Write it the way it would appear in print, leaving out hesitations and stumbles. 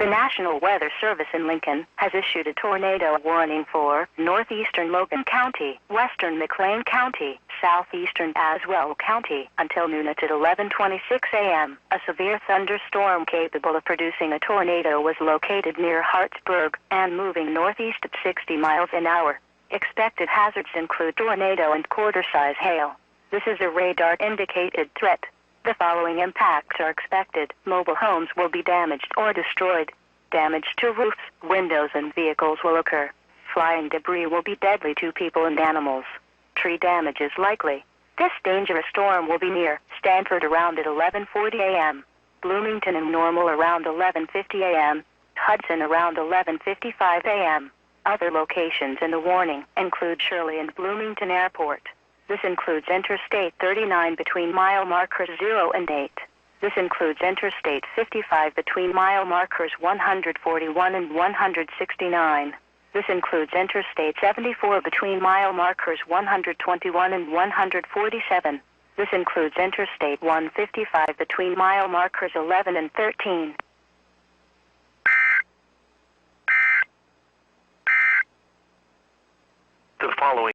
The National Weather Service in Lincoln has issued a tornado warning for northeastern Logan County, western McLean County, southeastern Aswell County until noon at 11:26 a.m. A severe thunderstorm capable of producing a tornado was located near Hartsburg and moving northeast at 60 miles an hour. Expected hazards include tornado and quarter-size hail. This is a radar-indicated threat. The following impacts are expected. Mobile homes will be damaged or destroyed. Damage to roofs, windows, and vehicles will occur. Flying debris will be deadly to people and animals. Tree damage is likely. This dangerous storm will be near Stanford around at 11:40 a.m., Bloomington and Normal around 11:50 a.m., Hudson around 11:55 a.m. Other locations in the warning include Shirley and Bloomington Airport. This includes Interstate 39 between mile markers 0 and 8. This includes Interstate 55 between mile markers 141 and 169. This includes Interstate 74 between mile markers 121 and 147. This includes Interstate 155 between mile markers 11 and 13. The following